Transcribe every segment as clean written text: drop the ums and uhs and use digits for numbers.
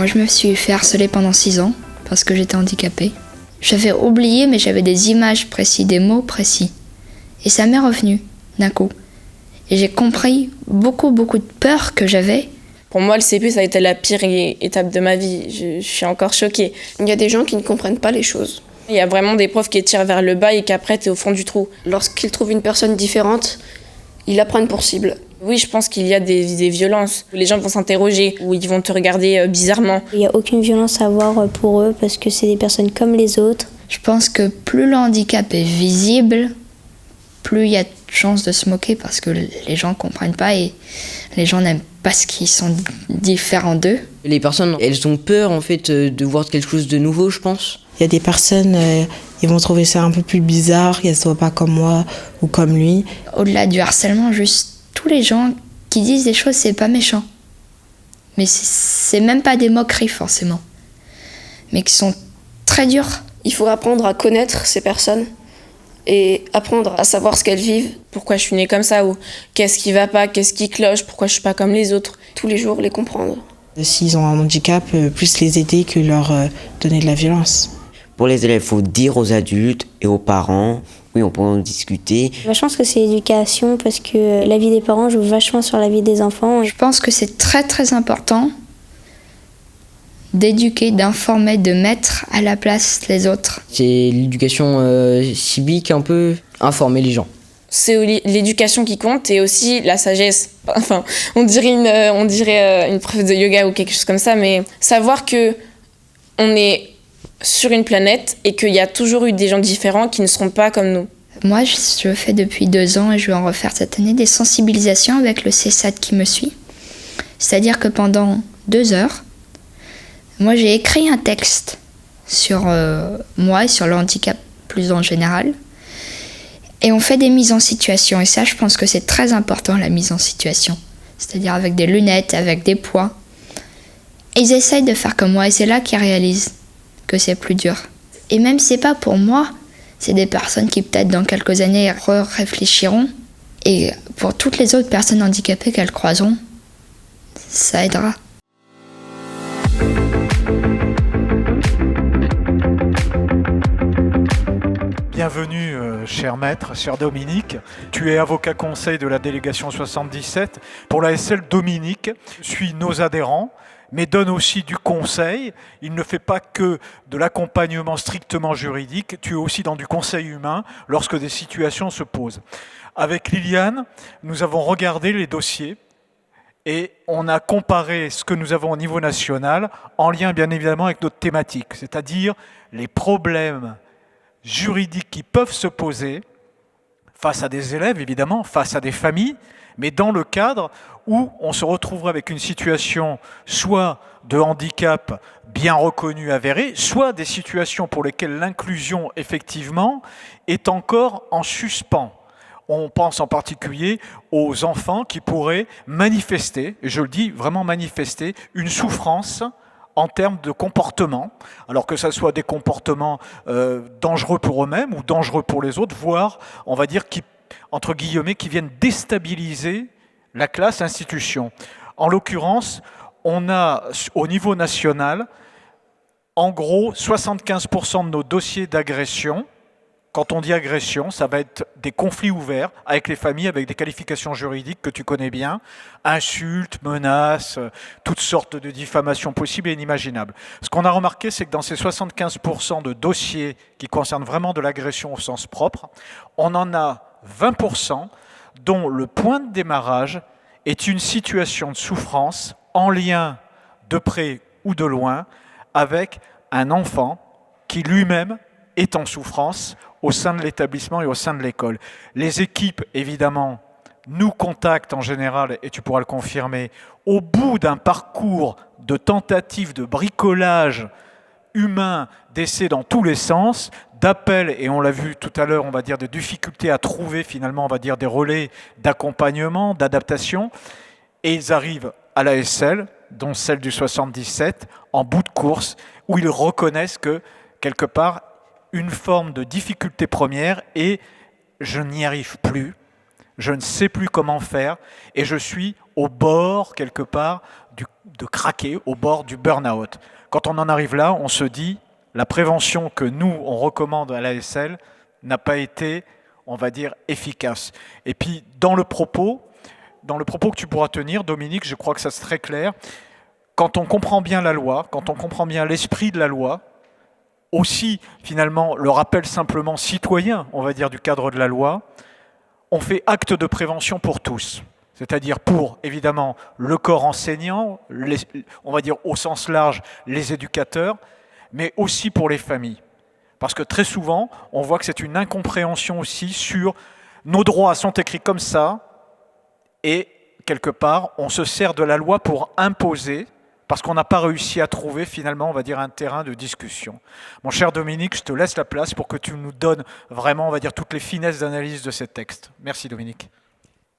je me suis fait harceler pendant 6 ans parce que j'étais handicapée. J'avais oublié, mais j'avais des images précises, des mots précis. Et ça m'est revenu d'un coup. Et j'ai compris beaucoup de peur que j'avais. Pour moi, le CP, ça a été la pire étape de ma vie. Je suis encore choquée. Il y a des gens qui ne comprennent pas les choses. Il y a vraiment des profs qui tirent vers le bas et qu'après, t'es au fond du trou. Lorsqu'ils trouvent une personne différente, ils la prennent pour cible. Oui, je pense qu'il y a des violences. Les gens vont s'interroger ou ils vont te regarder bizarrement. Il n'y a aucune violence à avoir pour eux parce que c'est des personnes comme les autres. Je pense que plus le handicap est visible, plus il y a de chances de se moquer parce que les gens ne comprennent pas et les gens n'aiment pas ce qu'ils sont différents d'eux. Les personnes, elles ont peur en fait de voir quelque chose de nouveau, je pense. Il y a des personnes, ils vont trouver ça un peu plus bizarre, qu'elles ne soient pas comme moi ou comme lui. Au-delà du harcèlement, juste tous les gens qui disent des choses, c'est pas méchant. Mais c'est même pas des moqueries forcément. Mais qui sont très durs. Il faut apprendre à connaître ces personnes et apprendre à savoir ce qu'elles vivent. Pourquoi je suis née comme ça ou qu'est-ce qui va pas, qu'est-ce qui cloche, pourquoi je suis pas comme les autres. Tous les jours, les comprendre. S'ils ont un handicap, plus les aider que leur donner de la violence. Pour les élèves, il faut dire aux adultes et aux parents, oui, on peut en discuter. Je pense que c'est l'éducation parce que la vie des parents joue vachement sur la vie des enfants. Je pense que c'est très important d'éduquer, d'informer, de mettre à la place les autres. C'est l'éducation civique un peu, informer les gens. C'est l'éducation qui compte et aussi la sagesse. Enfin, on dirait une prof de yoga ou quelque chose comme ça, mais savoir que on est sur une planète et qu'il y a toujours eu des gens différents qui ne seront pas comme nous. Moi, je fais depuis 2 ans et je vais en refaire cette année des sensibilisations avec le CESAD qui me suit. C'est-à-dire que pendant 2 heures, moi j'ai écrit un texte sur moi et sur le handicap plus en général. Et on fait des mises en situation. Et ça, je pense que c'est très important, la mise en situation. C'est-à-dire avec des lunettes, avec des poids. Et ils essayent de faire comme moi et c'est là qu'ils réalisent que c'est plus dur. Et même si c'est pas pour moi, c'est des personnes qui peut-être dans quelques années réfléchiront. Et pour toutes les autres personnes handicapées qu'elles croiseront, ça aidera. Bienvenue, cher maître, cher Dominique. Tu es avocat conseil de la délégation 77. Pour la SL, Dominique suit nos adhérents, mais donne aussi du conseil. Il ne fait pas que de l'accompagnement strictement juridique, tu es aussi dans du conseil humain lorsque des situations se posent. Avec Liliane, nous avons regardé les dossiers et on a comparé ce que nous avons au niveau national en lien bien évidemment avec notre thématique, c'est-à-dire les problèmes juridiques qui peuvent se poser face à des élèves, évidemment, face à des familles, mais dans le cadre où on se retrouverait avec une situation soit de handicap bien reconnu, avéré, soit des situations pour lesquelles l'inclusion, effectivement, est encore en suspens. On pense en particulier aux enfants qui pourraient manifester, et je le dis vraiment manifester, une souffrance en termes de comportement, alors que ce soit des comportements dangereux pour eux-mêmes ou dangereux pour les autres, voire, on va dire, qui, entre guillemets, qui viennent déstabiliser la classe, l'institution. En l'occurrence, on a, au niveau national, en gros, 75% de nos dossiers d'agression. Quand on dit agression, ça va être des conflits ouverts avec les familles, avec des qualifications juridiques que tu connais bien, insultes, menaces, toutes sortes de diffamations possibles et inimaginables. Ce qu'on a remarqué, c'est que dans ces 75% de dossiers qui concernent vraiment de l'agression au sens propre, on en a 20% dont le point de démarrage est une situation de souffrance en lien de près ou de loin avec un enfant qui lui-même est en souffrance au sein de l'établissement et au sein de l'école. Les équipes, évidemment, nous contactent en général, et tu pourras le confirmer, au bout d'un parcours de tentatives de bricolage humain, d'essais dans tous les sens, d'appels, et on l'a vu tout à l'heure, on va dire, de difficultés à trouver finalement, on va dire, des relais d'accompagnement, d'adaptation, et ils arrivent à la SL, dont celle du 77, en bout de course, où ils reconnaissent que, quelque part, une forme de difficulté première et je n'y arrive plus, je ne sais plus comment faire et je suis au bord, quelque part, de craquer, au bord du burn-out. Quand on en arrive là, on se dit, la prévention que nous, on recommande à l'ASL n'a pas été, on va dire, efficace. Et puis, dans le propos que tu pourras tenir, Dominique, je crois que ça c'est très clair, quand on comprend bien la loi, quand on comprend bien l'esprit de la loi, aussi, finalement, le rappel simplement citoyen, on va dire, du cadre de la loi, on fait acte de prévention pour tous. C'est-à-dire pour, évidemment, le corps enseignant, on va dire au sens large, les éducateurs, mais aussi pour les familles. Parce que très souvent, on voit que c'est une incompréhension aussi sur nos droits sont écrits comme ça, et quelque part, on se sert de la loi pour imposer, parce qu'on n'a pas réussi à trouver finalement, on va dire, un terrain de discussion. Mon cher Dominique, je te laisse la place pour que tu nous donnes vraiment, on va dire, toutes les finesses d'analyse de ces textes. Merci Dominique.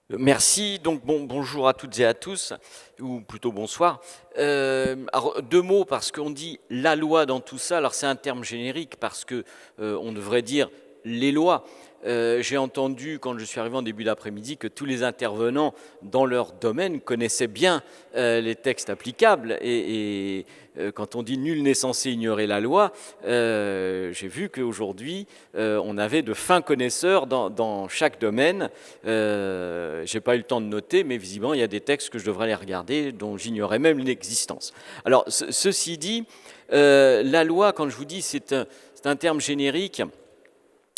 Merci, donc bonjour à toutes et à tous, ou plutôt bonsoir. Alors, 2 mots, parce qu'on dit la loi dans tout ça, alors c'est un terme générique, parce que on devrait dire les lois. J'ai entendu, quand je suis arrivé en début d'après-midi, que tous les intervenants dans leur domaine connaissaient bien les textes applicables. Et quand on dit « nul n'est censé ignorer la loi », j'ai vu qu'aujourd'hui, on avait de fins connaisseurs dans chaque domaine. Je n'ai pas eu le temps de noter, mais visiblement, il y a des textes que je devrais aller regarder, dont j'ignorais même l'existence. Alors, ceci dit, la loi, quand je vous dis, c'est un terme générique.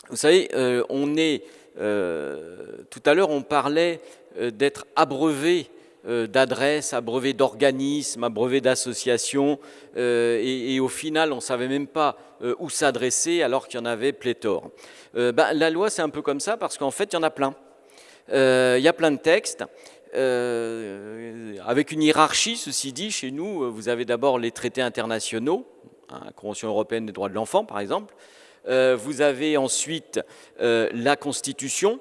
Vous savez, tout à l'heure, on parlait d'être abreuvé d'adresses, abreuvé d'organismes, abreuvé d'associations, et au final, on ne savait même pas où s'adresser alors qu'il y en avait pléthore. La loi, c'est un peu comme ça, parce qu'en fait, il y en a plein. Il y a plein de textes. Avec une hiérarchie, ceci dit, chez nous, vous avez d'abord les traités internationaux, la Convention européenne des droits de l'enfant, par exemple. Vous avez ensuite la Constitution,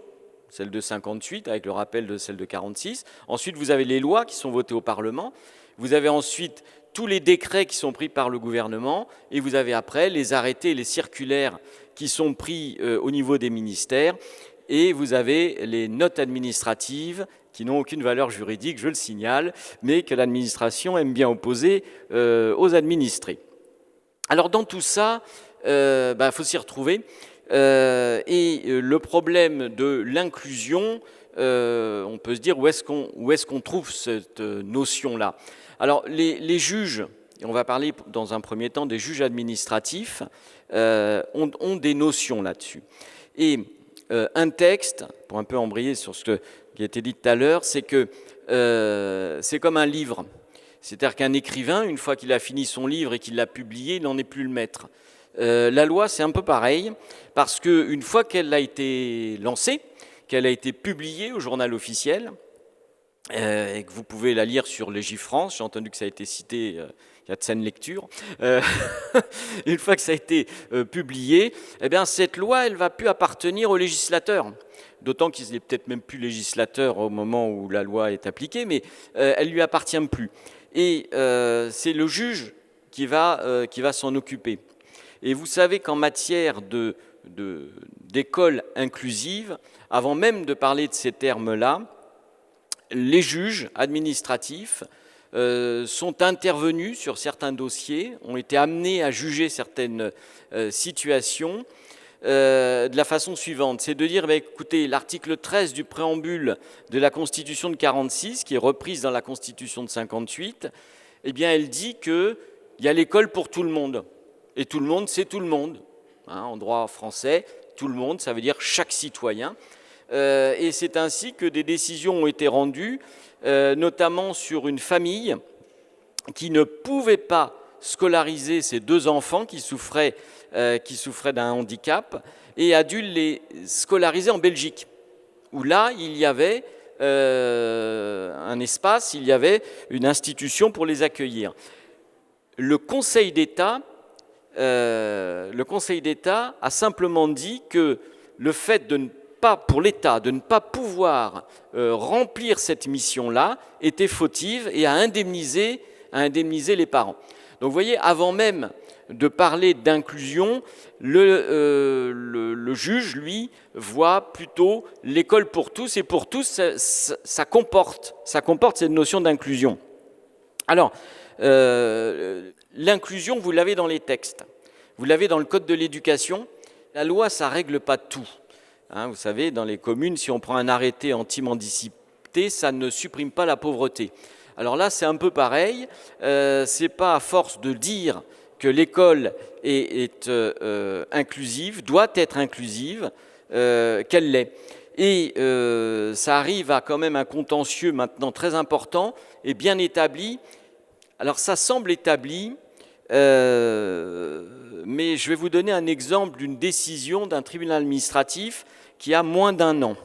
celle de 58, avec le rappel de celle de 46. Ensuite, vous avez les lois qui sont votées au Parlement. Vous avez ensuite tous les décrets qui sont pris par le gouvernement. Et vous avez après les arrêtés et les circulaires qui sont pris au niveau des ministères. Et vous avez les notes administratives qui n'ont aucune valeur juridique, je le signale, mais que l'administration aime bien opposer aux administrés. Alors dans tout ça, faut s'y retrouver. Et le problème de l'inclusion, on peut se dire où est-ce qu'on trouve cette notion-là. Alors les juges, et on va parler dans un premier temps des juges administratifs, ont des notions là-dessus. Et un texte, pour un peu embrayer sur ce qui a été dit tout à l'heure, c'est que c'est comme un livre. C'est-à-dire qu'un écrivain, une fois qu'il a fini son livre et qu'il l'a publié, il n'en est plus le maître. La loi, c'est un peu pareil, parce qu'une fois qu'elle a été lancée, qu'elle a été publiée au journal officiel, et que vous pouvez la lire sur Légifrance, j'ai entendu que ça a été cité, il y a de saines lectures, une fois que ça a été publié, eh bien, cette loi, elle ne va plus appartenir au législateur. D'autant qu'il n'est peut-être même plus législateur au moment où la loi est appliquée, mais elle ne lui appartient plus. Et c'est le juge qui va s'en occuper. Et vous savez qu'en matière d'école inclusive, avant même de parler de ces termes-là, les juges administratifs sont intervenus sur certains dossiers, ont été amenés à juger certaines situations de la façon suivante. C'est de dire, écoutez, l'article 13 du préambule de la Constitution de 1946, qui est reprise dans la Constitution de 1958, eh bien, elle dit qu'il y a l'école pour tout le monde. Et tout le monde, c'est tout le monde. En droit français, tout le monde, ça veut dire chaque citoyen. Et c'est ainsi que des décisions ont été rendues, notamment sur une famille qui ne pouvait pas scolariser ses 2 enfants qui souffraient d'un handicap et a dû les scolariser en Belgique, où là, il y avait un espace, il y avait une institution pour les accueillir. Le Conseil d'État a simplement dit que le fait pour l'État de ne pas pouvoir remplir cette mission-là était fautive et à indemniser les parents. Donc vous voyez, avant même de parler d'inclusion, le juge, lui, voit plutôt l'école pour tous, et pour tous, ça comporte cette notion d'inclusion. Alors, l'inclusion, vous l'avez dans les textes, vous l'avez dans le Code de l'éducation. La loi, ça ne règle pas tout. Vous savez, dans les communes, si on prend un arrêté anti-mendicité, ça ne supprime pas la pauvreté. Alors là, c'est un peu pareil. C'est pas à force de dire que l'école est inclusive, doit être inclusive, qu'elle l'est. Et ça arrive à quand même un contentieux maintenant très important et bien établi. Alors ça semble établi, mais je vais vous donner un exemple d'une décision d'un tribunal administratif qui a moins d'1 an.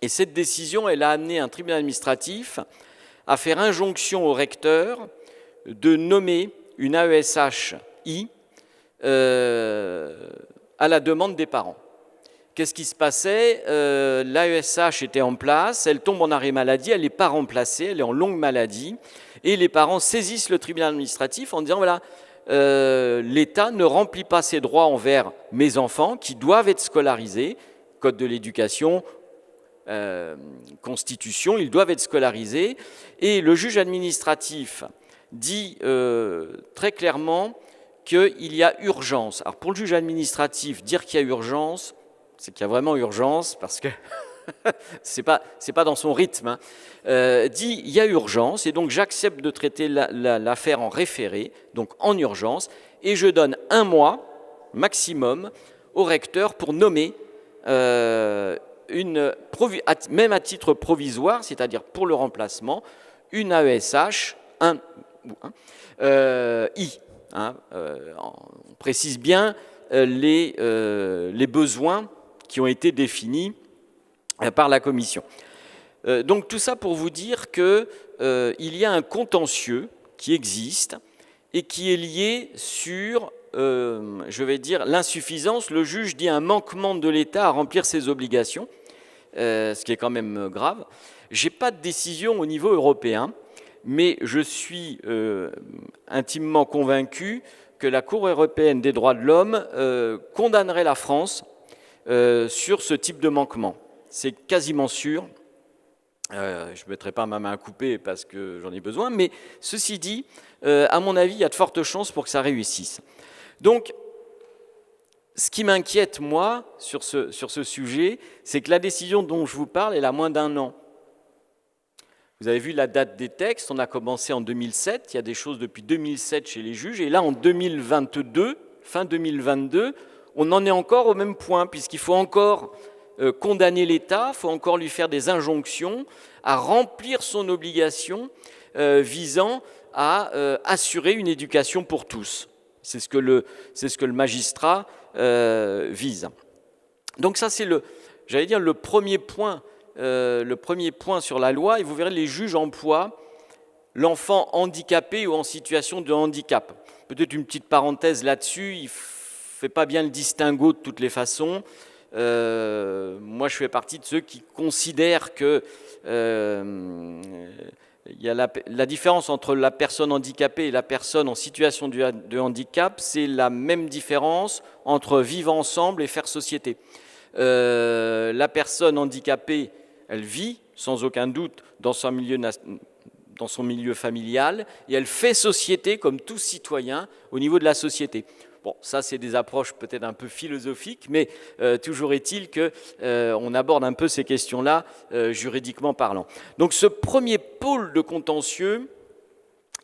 Et cette décision, elle a amené un tribunal administratif à faire injonction au recteur de nommer une AESH-I à la demande des parents. Qu'est-ce qui se passait? L'AESH était en place, elle tombe en arrêt maladie, elle n'est pas remplacée, elle est en longue maladie, et les parents saisissent le tribunal administratif en disant, voilà, l'État ne remplit pas ses droits envers mes enfants qui doivent être scolarisés, Code de l'éducation, Constitution, ils doivent être scolarisés, et le juge administratif dit très clairement qu'il y a urgence. Alors pour le juge administratif, dire qu'il y a urgence, c'est qu'il y a vraiment urgence, parce que c'est pas dans son rythme, dit il y a urgence, et donc j'accepte de traiter l'affaire en référé, donc en urgence, et je donne 1 mois maximum au recteur pour nommer même à titre provisoire, c'est-à-dire pour le remplacement, une AESH, I. On précise bien les besoins qui ont été définis par la commission. Donc tout ça pour vous dire qu'il y a un contentieux qui existe et qui est lié sur, je vais dire, l'insuffisance. Le juge dit un manquement de l'État à remplir ses obligations, ce qui est quand même grave. Je n'ai pas de décision au niveau européen, mais je suis intimement convaincu que la Cour européenne des droits de l'homme condamnerait la France sur ce type de manquement. C'est quasiment sûr. Je ne mettrai pas ma main à couper parce que j'en ai besoin, mais ceci dit, à mon avis, il y a de fortes chances pour que ça réussisse. Donc, ce qui m'inquiète, moi, sur ce sujet, c'est que la décision dont je vous parle, elle a moins d'1 an. Vous avez vu la date des textes, on a commencé en 2007, il y a des choses depuis 2007 chez les juges, et là, en 2022, fin 2022, on en est encore au même point, puisqu'il faut encore condamner l'État, il faut encore lui faire des injonctions à remplir son obligation visant à assurer une éducation pour tous. C'est ce que le magistrat vise. Donc ça, c'est le premier point sur la loi, et vous verrez, les juges emploient l'enfant handicapé ou en situation de handicap. Peut-être une petite parenthèse là-dessus, il ne fait pas bien le distinguo de toutes les façons. Moi, je fais partie de ceux qui considèrent que il y a la différence entre la personne handicapée et la personne en situation de handicap, c'est la même différence entre vivre ensemble et faire société. La personne handicapée, elle vit sans aucun doute dans son milieu familial, et elle fait société comme tout citoyen au niveau de la société. Bon, ça, c'est des approches peut-être un peu philosophiques, mais toujours est-il qu'on aborde un peu ces questions-là, juridiquement parlant. Donc, ce premier pôle de contentieux,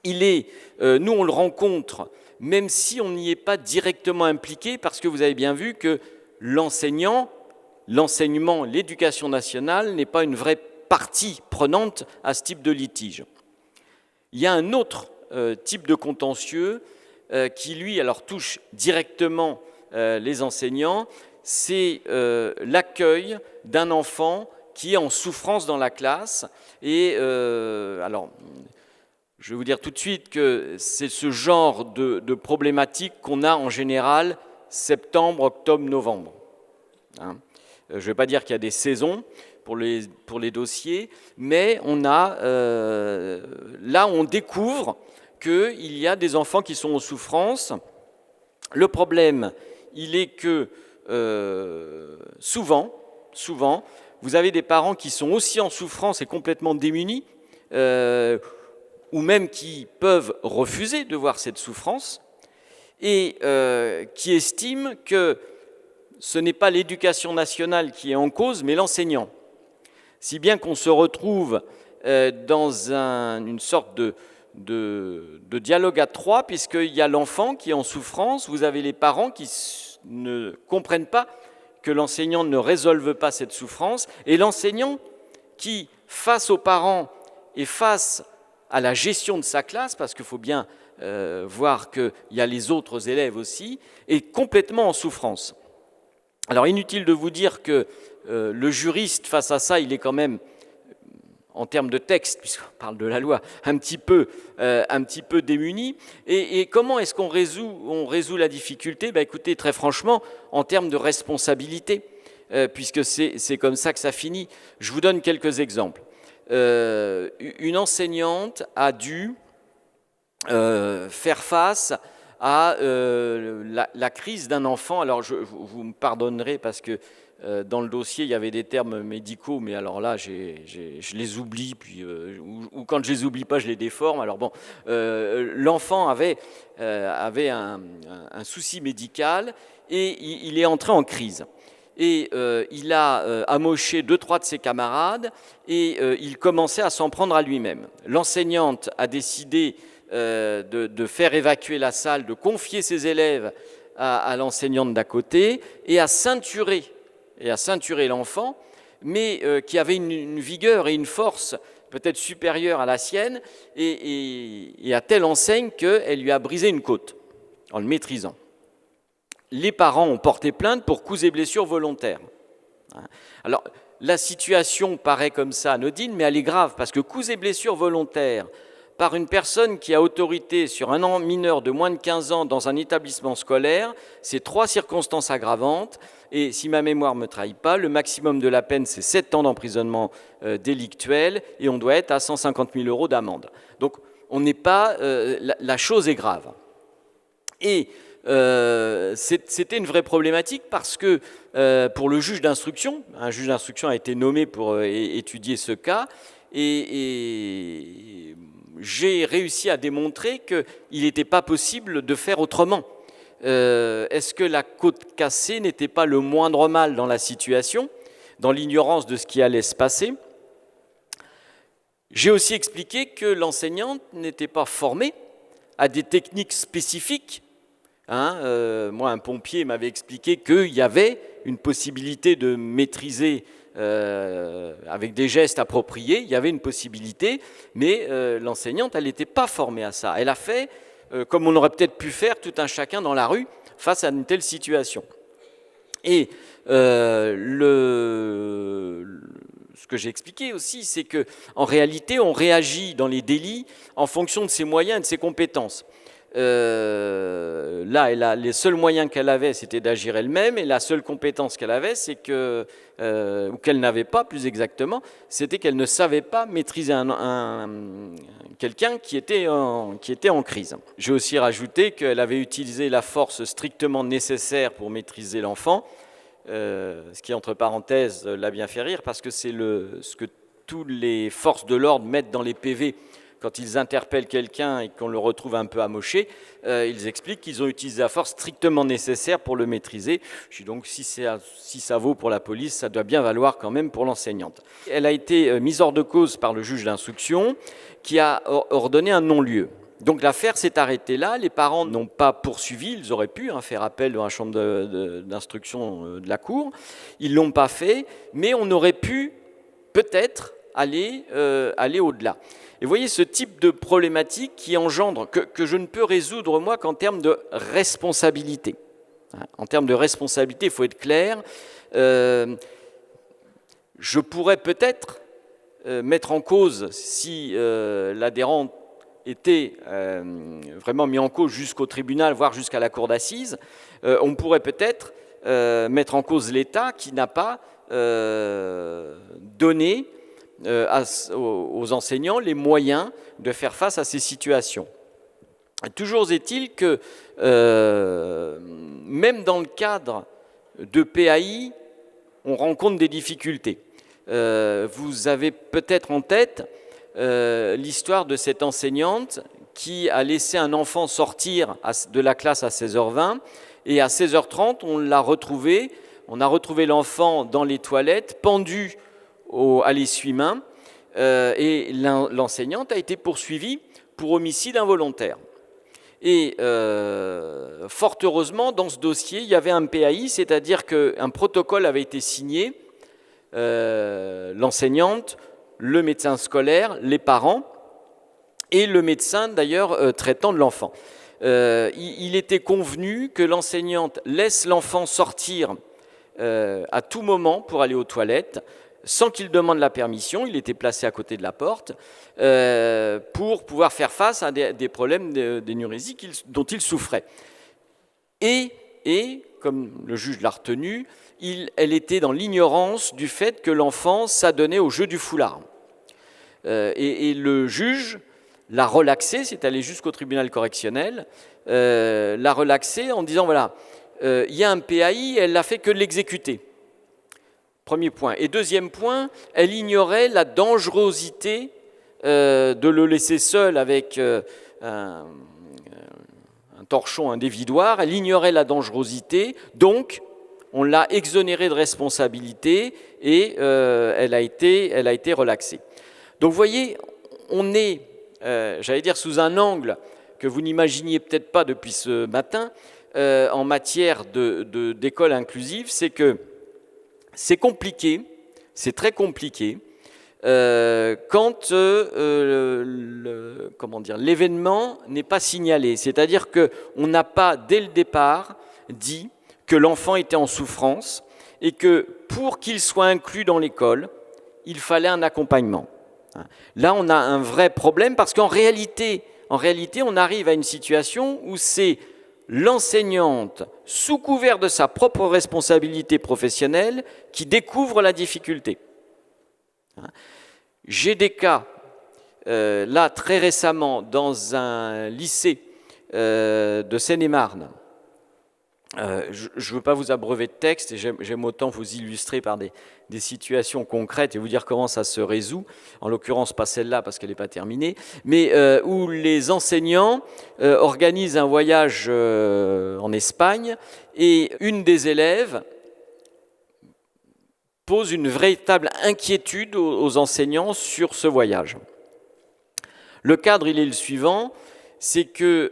nous, on le rencontre, même si on n'y est pas directement impliqué, parce que vous avez bien vu que l'enseignement, l'éducation nationale n'est pas une vraie partie prenante à ce type de litige. Il y a un autre type de contentieux qui, lui, alors touche directement les enseignants, c'est l'accueil d'un enfant qui est en souffrance dans la classe. Et alors, je vais vous dire tout de suite que c'est ce genre de problématique qu'on a en général septembre, octobre, novembre. Je ne vais pas dire qu'il y a des saisons pour les dossiers, mais là on découvre qu'il y a des enfants qui sont en souffrance Le problème, il est que souvent, vous avez des parents qui sont aussi en souffrance et complètement démunis, ou même qui peuvent refuser de voir cette souffrance, et qui estiment que ce n'est pas l'éducation nationale qui est en cause, mais l'enseignant. Si bien qu'on se retrouve dans une sorte de dialogue à trois, puisqu'il y a l'enfant qui est en souffrance, vous avez les parents qui ne comprennent pas que l'enseignant ne résolve pas cette souffrance, et l'enseignant qui, face aux parents et face à la gestion de sa classe, parce qu'il faut bien voir qu'il y a les autres élèves aussi, est complètement en souffrance. Alors inutile de vous dire que le juriste, face à ça, il est quand même, en termes de texte, puisqu'on parle de la loi, un petit peu démuni. Et comment est-ce qu'on résout la difficulté ? Écoutez, très franchement, en termes de responsabilité, puisque c'est comme ça que ça finit. Je vous donne quelques exemples. Une enseignante a dû faire face à la crise d'un enfant. Alors, vous me pardonnerez parce que dans le dossier, il y avait des termes médicaux, mais alors là, je les oublie, puis, ou quand je les oublie pas, je les déforme. Alors bon, l'enfant avait un souci médical et il est entré en crise. Et il a amoché 2-3 de ses camarades et il commençait à s'en prendre à lui-même. L'enseignante a décidé de faire évacuer la salle, de confier ses élèves à l'enseignante d'à côté et à ceinturer l'enfant, mais qui avait une vigueur et une force peut-être supérieure à la sienne, et à telle enseigne qu'elle lui a brisé une côte en le maîtrisant. Les parents ont porté plainte pour coups et blessures volontaires. Alors, la situation paraît comme ça anodine, mais elle est grave, parce que coups et blessures volontaires par une personne qui a autorité sur un mineur de moins de 15 ans dans un établissement scolaire, c'est 3 circonstances aggravantes, et si ma mémoire ne me trahit pas, le maximum de la peine, c'est 7 ans d'emprisonnement délictuel, et on doit être à 150 000 € d'amende. Donc, on n'est pas... la chose est grave. Et c'était une vraie problématique parce que pour le juge d'instruction, un juge d'instruction a été nommé pour étudier ce cas, et j'ai réussi à démontrer qu'il n'était pas possible de faire autrement. Est-ce que la côte cassée n'était pas le moindre mal dans la situation, dans l'ignorance de ce qui allait se passer? J'ai aussi expliqué que l'enseignante n'était pas formée à des techniques spécifiques. Moi, un pompier m'avait expliqué qu'il y avait une possibilité de maîtriser avec des gestes appropriés, il y avait une possibilité, mais l'enseignante, elle n'était pas formée à ça. Elle a fait, comme on aurait peut-être pu faire tout un chacun dans la rue, face à une telle situation. Et ce que j'ai expliqué aussi, c'est qu'en réalité, on réagit dans les délits en fonction de ses moyens et de ses compétences. Là, les seuls moyens qu'elle avait, c'était d'agir elle-même, et la seule compétence qu'elle avait, c'est que, ou qu'elle n'avait pas plus exactement, c'était qu'elle ne savait pas maîtriser quelqu'un qui était en crise. J'ai aussi rajouté qu'elle avait utilisé la force strictement nécessaire pour maîtriser l'enfant, ce qui, entre parenthèses, l'a bien fait rire, parce que c'est ce que toutes les forces de l'ordre mettent dans les PV. Quand ils interpellent quelqu'un et qu'on le retrouve un peu amoché, ils expliquent qu'ils ont utilisé la force strictement nécessaire pour le maîtriser. Je dis donc, si ça vaut pour la police, ça doit bien valoir quand même pour l'enseignante. Elle a été mise hors de cause par le juge d'instruction qui a ordonné un non-lieu. Donc l'affaire s'est arrêtée là, les parents n'ont pas poursuivi, ils auraient pu faire appel dans la chambre d'instruction de la cour, ils ne l'ont pas fait, mais on aurait pu peut-être aller au-delà. Et vous voyez ce type de problématique qui engendre, que je ne peux résoudre moi qu'en termes de responsabilité. En termes de responsabilité, il faut être clair. Je pourrais peut-être mettre en cause, si l'adhérent était vraiment mis en cause jusqu'au tribunal, voire jusqu'à la cour d'assises, on pourrait peut-être mettre en cause l'État qui n'a pas donné aux enseignants les moyens de faire face à ces situations. Toujours est-il que, même dans le cadre de PAI, on rencontre des difficultés. Vous avez peut-être en tête l'histoire de cette enseignante qui a laissé un enfant sortir de la classe à 16h20 et à 16h30, on a retrouvé l'enfant dans les toilettes, pendu à l'essuie-main, et l'enseignante a été poursuivie pour homicide involontaire. Et fort heureusement, dans ce dossier, il y avait un PAI, c'est-à-dire qu'un protocole avait été signé, l'enseignante, le médecin scolaire, les parents et le médecin d'ailleurs traitant de l'enfant. Il était convenu que l'enseignante laisse l'enfant sortir à tout moment pour aller aux toilettes, sans qu'il demande la permission. Il était placé à côté de la porte pour pouvoir faire face à des problèmes d'énurésie dont il souffrait. Et comme le juge l'a retenu, elle était dans l'ignorance du fait que l'enfant s'adonnait au jeu du foulard. Et le juge l'a relaxé, c'est allé jusqu'au tribunal correctionnel, l'a relaxé en disant, voilà, il y a un PAI, elle n'a fait que l'exécuter. Premier point. Et deuxième point, elle ignorait la dangerosité de le laisser seul avec un torchon, un dévidoir. Elle ignorait la dangerosité, donc on l'a exonérée de responsabilité et elle a été relaxée. Donc vous voyez, on est, j'allais dire, sous un angle que vous n'imaginiez peut-être pas depuis ce matin en matière d'école inclusive, c'est que c'est compliqué, c'est très compliqué quand l'événement n'est pas signalé. C'est-à-dire qu'on n'a pas, dès le départ, dit que l'enfant était en souffrance et que pour qu'il soit inclus dans l'école, il fallait un accompagnement. Là, on a un vrai problème parce qu'en réalité, on arrive à une situation où c'est l'enseignante, sous couvert de sa propre responsabilité professionnelle, qui découvre la difficulté. J'ai des cas, là très récemment, dans un lycée de Seine-et-Marne. Je ne veux pas vous abreuver de texte, et j'aime autant vous illustrer par des situations concrètes et vous dire comment ça se résout, en l'occurrence pas celle-là parce qu'elle n'est pas terminée, mais où les enseignants organisent un voyage en Espagne et une des élèves pose une véritable inquiétude aux enseignants sur ce voyage. Le cadre, il est le suivant, c'est que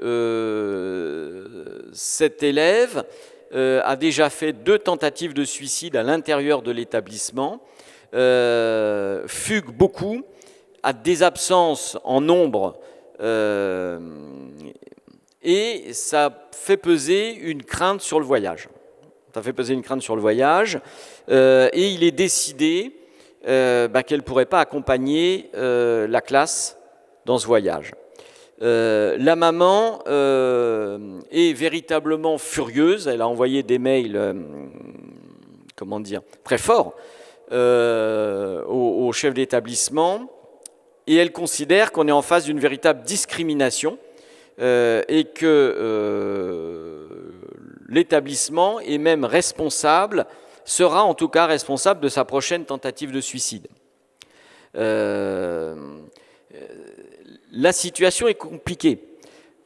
cet élève a déjà fait 2 tentatives de suicide à l'intérieur de l'établissement, fugue beaucoup, a des absences en nombre, et ça fait peser une crainte sur le voyage. Et il est décidé qu'elle ne pourrait pas accompagner la classe dans ce voyage. La maman est véritablement furieuse, elle a envoyé des mails très forts au chef d'établissement et elle considère qu'on est en face d'une véritable discrimination et que l'établissement est même responsable, sera en tout cas responsable de sa prochaine tentative de suicide. La situation est compliquée.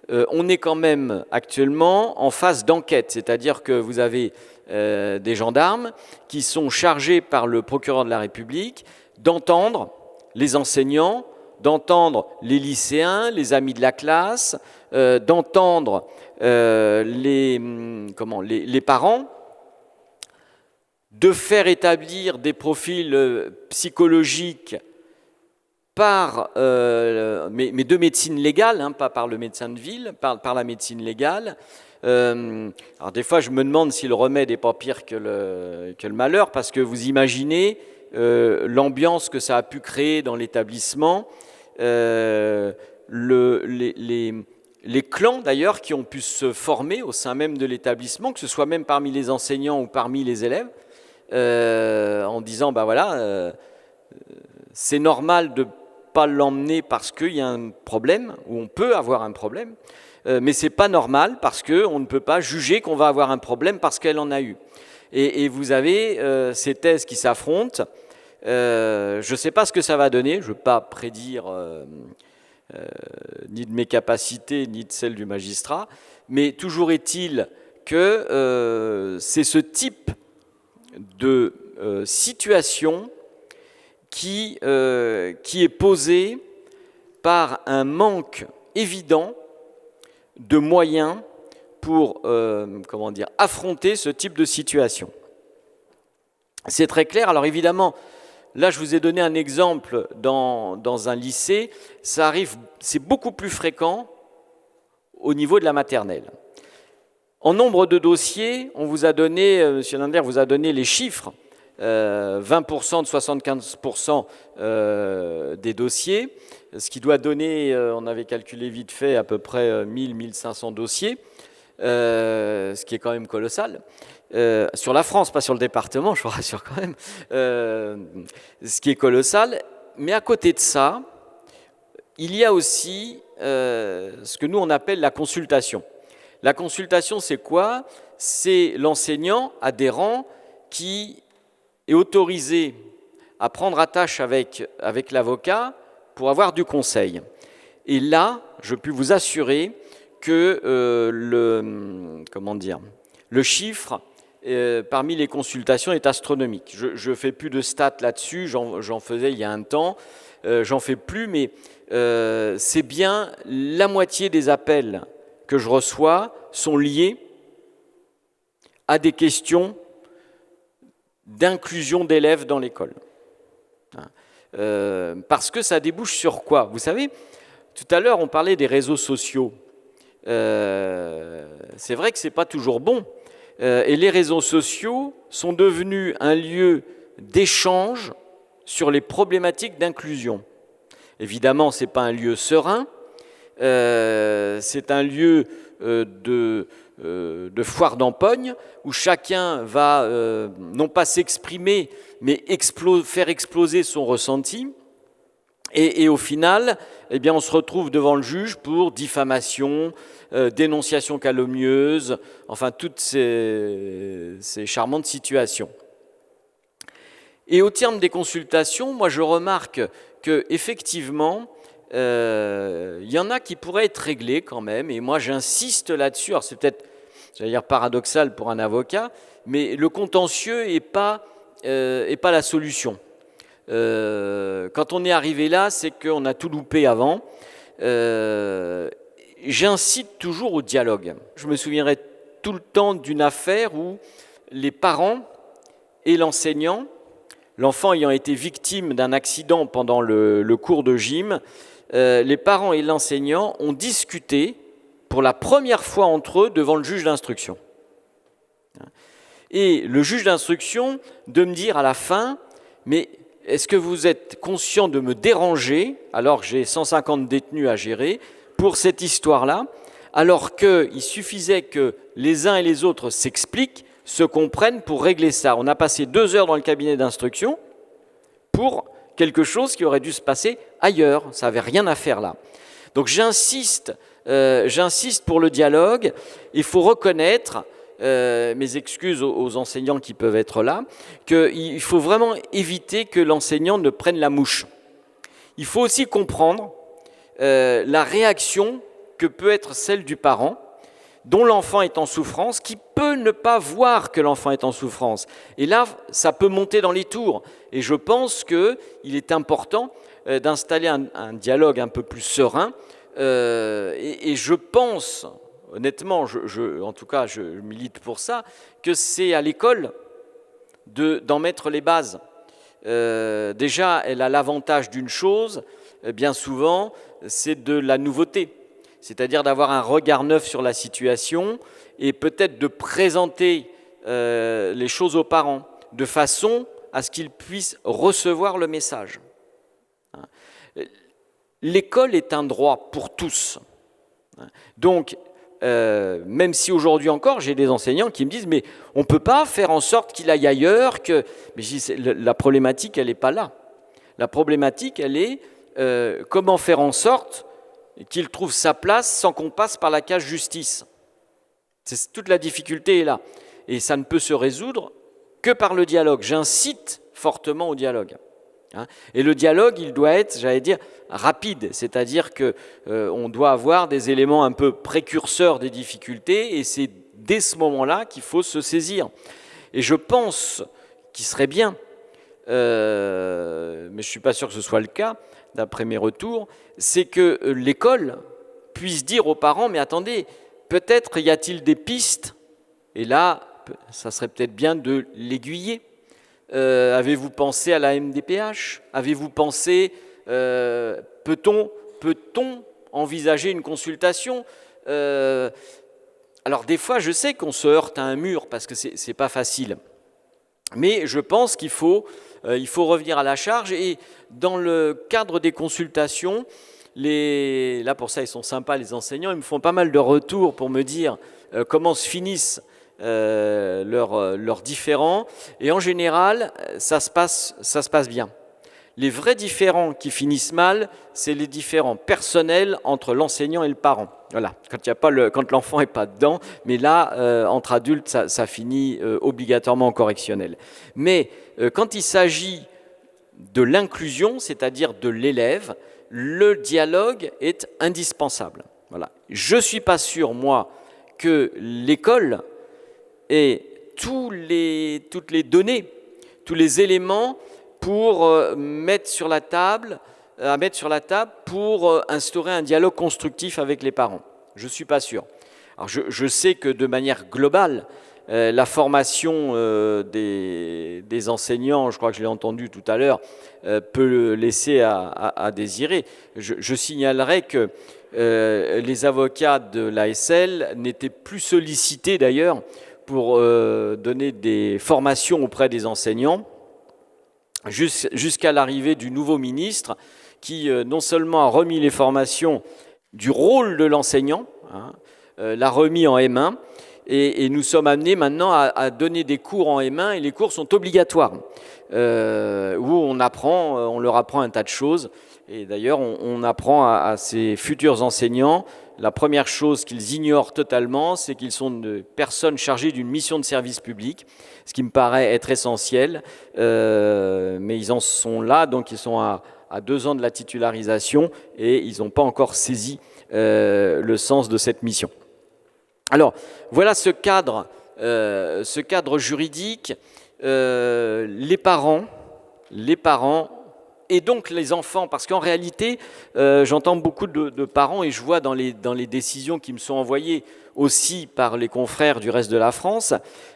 On est quand même actuellement en phase d'enquête, c'est-à-dire que vous avez des gendarmes qui sont chargés par le procureur de la République d'entendre les enseignants, d'entendre les lycéens, les amis de la classe, d'entendre les parents, de faire établir des profils psychologiques mais de médecine légale, pas par le médecin de ville, par la médecine légale. Alors des fois, je me demande si le remède n'est pas pire que le malheur, parce que vous imaginez l'ambiance que ça a pu créer dans l'établissement, les clans d'ailleurs qui ont pu se former au sein même de l'établissement, que ce soit même parmi les enseignants ou parmi les élèves, en disant, c'est normal de pas l'emmener parce qu'il y a un problème, ou on peut avoir un problème. mais c'est pas normal parce qu'on ne peut pas juger qu'on va avoir un problème parce qu'elle en a eu. Et vous avez ces thèses qui s'affrontent. Je ne sais pas ce que ça va donner, je ne veux pas prédire ni de mes capacités ni de celles du magistrat, mais toujours est-il que c'est ce type de situation qui est posé par un manque évident de moyens pour affronter ce type de situation. C'est très clair. Alors évidemment, là je vous ai donné un exemple dans un lycée, ça arrive, c'est beaucoup plus fréquent au niveau de la maternelle. En nombre de dossiers, on vous a donné, M. Lindler vous a donné les chiffres, 20% de 75% des dossiers, ce qui doit donner, on avait calculé vite fait, à peu près 1000-1500 dossiers, ce qui est quand même colossal. Sur la France, pas sur le département, je vous rassure quand même, ce qui est colossal. Mais à côté de ça, il y a aussi ce que nous on appelle la consultation. La consultation, c'est quoi? C'est l'enseignant adhérent qui est autorisé à prendre attache avec l'avocat pour avoir du conseil. Et là, je peux vous assurer que le chiffre parmi les consultations est astronomique. Je ne fais plus de stats là-dessus, j'en faisais il y a un temps, j'en fais plus, mais c'est bien la moitié des appels que je reçois sont liés à des questions d'inclusion d'élèves dans l'école. Parce que ça débouche sur quoi? Vous savez, tout à l'heure on parlait des réseaux sociaux. C'est vrai que ce n'est pas toujours bon. Et les réseaux sociaux sont devenus un lieu d'échange sur les problématiques d'inclusion. Évidemment, ce n'est pas un lieu serein, c'est un lieu de foire d'empogne où chacun va non pas s'exprimer, mais faire exploser son ressenti. Et au final, eh bien, on se retrouve devant le juge pour diffamation, dénonciation calomnieuse, enfin toutes ces charmantes situations. Et au terme des consultations, moi je remarque qu'effectivement, il y en a qui pourraient être réglés quand même, et moi j'insiste là-dessus. Alors c'est peut-être, j'allais dire, paradoxal pour un avocat, mais le contentieux n'est pas la solution. Quand on est arrivé là, c'est qu'on a tout loupé avant. J'incite toujours au dialogue. Je me souviendrai tout le temps d'une affaire où les parents et l'enseignant, l'enfant ayant été victime d'un accident pendant le cours de gym, les parents et l'enseignant ont discuté pour la première fois entre eux devant le juge d'instruction. Et le juge d'instruction de me dire à la fin, mais est-ce que vous êtes conscient de me déranger, alors que j'ai 150 détenus à gérer, pour cette histoire-là, alors qu'il suffisait que les uns et les autres s'expliquent, se comprennent pour régler ça. On a passé 2 heures dans le cabinet d'instruction pour quelque chose qui aurait dû se passer ailleurs. Ça n'avait rien à faire là. Donc j'insiste pour le dialogue. Il faut reconnaître, mes excuses aux enseignants qui peuvent être là, qu'il faut vraiment éviter que l'enseignant ne prenne la mouche. Il faut aussi comprendre la réaction que peut être celle du parent, dont l'enfant est en souffrance, qui peut ne pas voir que l'enfant est en souffrance. Et là, ça peut monter dans les tours. Et je pense qu'il est important d'installer un dialogue un peu plus serein. Et je pense, honnêtement, en tout cas, je milite pour ça, que c'est à l'école d'en mettre les bases. Déjà, elle a l'avantage d'une chose, bien souvent, c'est de la nouveauté. C'est-à-dire d'avoir un regard neuf sur la situation et peut-être de présenter les choses aux parents de façon à ce qu'ils puissent recevoir le message. L'école est un droit pour tous. Donc, même si aujourd'hui encore, j'ai des enseignants qui me disent « mais on ne peut pas faire en sorte qu'il aille ailleurs ». Mais je dis, la problématique, elle n'est pas là. La problématique, elle est comment faire en sorte qu'il trouve sa place sans qu'on passe par la case justice. Toute la difficulté est là. Et ça ne peut se résoudre que par le dialogue. J'incite fortement au dialogue. Et le dialogue, il doit être, j'allais dire, rapide, c'est-à-dire qu'on doit avoir des éléments un peu précurseurs des difficultés, et c'est dès ce moment-là qu'il faut se saisir. Et je pense qu'il serait bien, mais je ne suis pas sûr que ce soit le cas, d'après mes retours, c'est que l'école puisse dire aux parents, mais attendez, peut-être y a-t-il des pistes, et là, ça serait peut-être bien de l'aiguiller. Avez-vous pensé à la MDPH? Avez-vous pensé, peut-on envisager une consultation? Alors des fois, je sais qu'on se heurte à un mur parce que c'est pas facile. Mais je pense qu'il faut revenir à la charge. Et dans le cadre des consultations, là pour ça ils sont sympas les enseignants, ils me font pas mal de retours pour me dire comment se finissent leurs différends, et en général ça se passe bien. Les vrais différends qui finissent mal, c'est les différends personnels entre l'enseignant et le parent. Voilà, quand l'enfant n'est pas dedans, mais là, entre adultes, ça finit obligatoirement en correctionnel. Mais quand il s'agit de l'inclusion, c'est-à-dire de l'élève, le dialogue est indispensable. Voilà. Je ne suis pas sûr, moi, que l'école ait toutes les données, tous les éléments pour mettre sur la table pour instaurer un dialogue constructif avec les parents. Je ne suis pas sûr. Alors je sais que de manière globale, la formation des enseignants, je crois que je l'ai entendu tout à l'heure, peut laisser à désirer. Je signalerai que les avocats de l'ASL n'étaient plus sollicités d'ailleurs pour donner des formations auprès des enseignants, jusqu'à l'arrivée du nouveau ministre qui non seulement a remis les formations du rôle de l'enseignant, l'a remis en M1, et nous sommes amenés maintenant à donner des cours en M1, et les cours sont obligatoires, où on leur apprend un tas de choses. Et d'ailleurs, on apprend à ces futurs enseignants, la première chose qu'ils ignorent totalement, c'est qu'ils sont des personnes chargées d'une mission de service public, ce qui me paraît être essentiel, mais ils en sont là, donc ils sont à 2 ans de la titularisation, et ils n'ont pas encore saisi le sens de cette mission. Alors, voilà ce cadre juridique. Les parents, et donc les enfants, parce qu'en réalité, j'entends beaucoup de parents, et je vois dans les décisions qui me sont envoyées aussi par les confrères du reste de la France,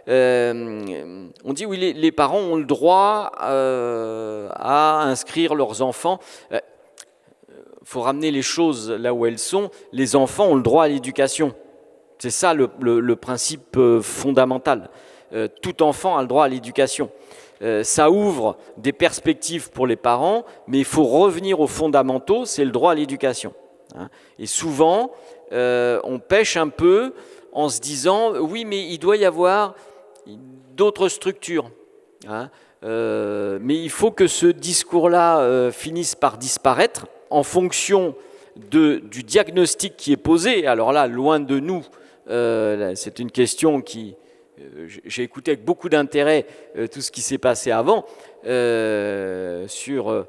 on dit oui, les parents ont le droit à inscrire leurs enfants. Faut ramener les choses là où elles sont. Les enfants ont le droit à l'éducation. C'est ça le principe fondamental. Tout enfant a le droit à l'éducation. Ça ouvre des perspectives pour les parents, mais il faut revenir aux fondamentaux, c'est le droit à l'éducation. Et souvent, on pêche un peu en se disant « oui, mais il doit y avoir d'autres structures ». Mais il faut que ce discours-là finisse par disparaître en fonction du diagnostic qui est posé. Alors là, loin de nous, c'est une question qui... J'ai écouté avec beaucoup d'intérêt tout ce qui s'est passé avant sur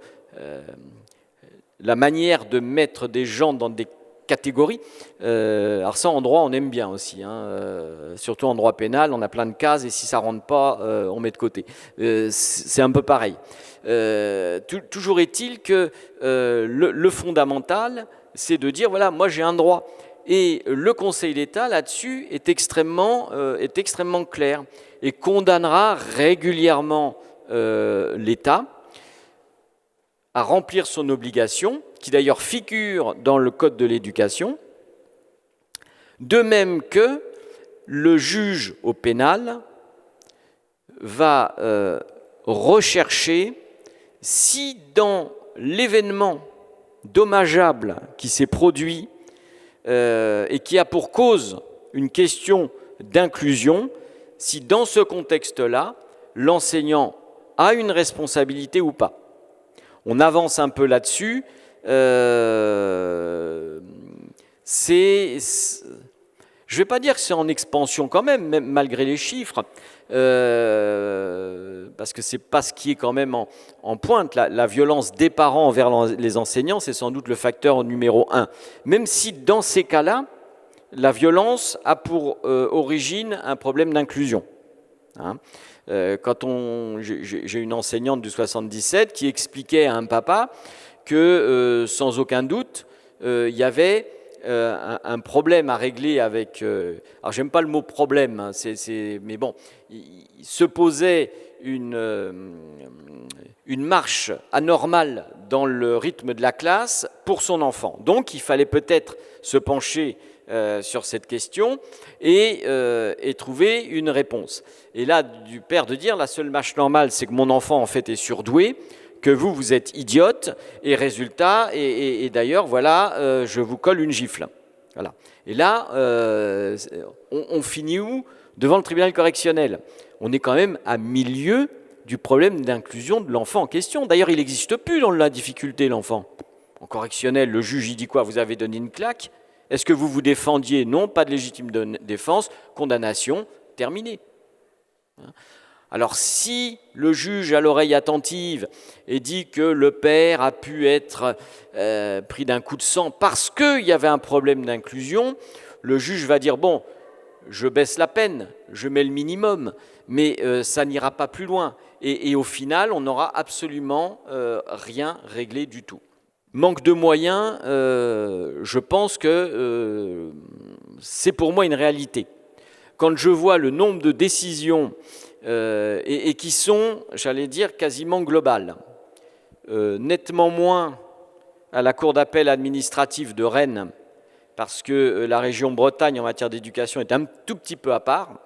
la manière de mettre des gens dans des catégories. Alors ça, en droit, on aime bien aussi, surtout en droit pénal, on a plein de cases et si ça ne rentre pas, on met de côté. C'est un peu pareil. Toujours est-il que le fondamental, c'est de dire, voilà, moi j'ai un droit. Et le Conseil d'État, là-dessus, est extrêmement clair et condamnera régulièrement l'État à remplir son obligation, qui d'ailleurs figure dans le Code de l'éducation, de même que le juge au pénal va rechercher si dans l'événement dommageable qui s'est produit et qui a pour cause une question d'inclusion, si dans ce contexte-là, l'enseignant a une responsabilité ou pas. On avance un peu là-dessus. je ne vais pas dire que c'est en expansion quand même malgré les chiffres, parce que ce n'est pas ce qui est quand même en pointe. La violence des parents envers les enseignants, c'est sans doute le facteur numéro 1. Même si dans ces cas-là, la violence a pour origine un problème d'inclusion. J'ai une enseignante du 77 qui expliquait à un papa que sans aucun doute, il y avait un problème à régler avec... alors j'aime pas le mot problème, hein, mais bon, il se posait une marche anormale dans le rythme de la classe pour son enfant. Donc il fallait peut-être se pencher sur cette question et trouver une réponse. Et là, du père de dire, la seule marche normale, c'est que mon enfant en fait est surdoué, que vous êtes idiote, et résultat, et d'ailleurs, voilà, je vous colle une gifle. Voilà. Et là, on finit où? Devant le tribunal correctionnel. On est quand même à milieu du problème d'inclusion de l'enfant en question. D'ailleurs, il n'existe plus dans la difficulté, l'enfant. En correctionnel, le juge, il dit quoi? Vous avez donné une claque? Est-ce que vous vous défendiez? Non, pas de légitime défense, condamnation, terminée. Alors si le juge à l'oreille attentive et dit que le père a pu être pris d'un coup de sang parce qu'il y avait un problème d'inclusion, le juge va dire, bon, je baisse la peine, je mets le minimum, mais ça n'ira pas plus loin. Et au final, on n'aura absolument rien réglé du tout. Manque de moyens, je pense que c'est pour moi une réalité. Quand je vois le nombre de décisions et qui sont, j'allais dire, quasiment globales, nettement moins à la Cour d'appel administrative de Rennes, parce que la région Bretagne en matière d'éducation est un tout petit peu à part,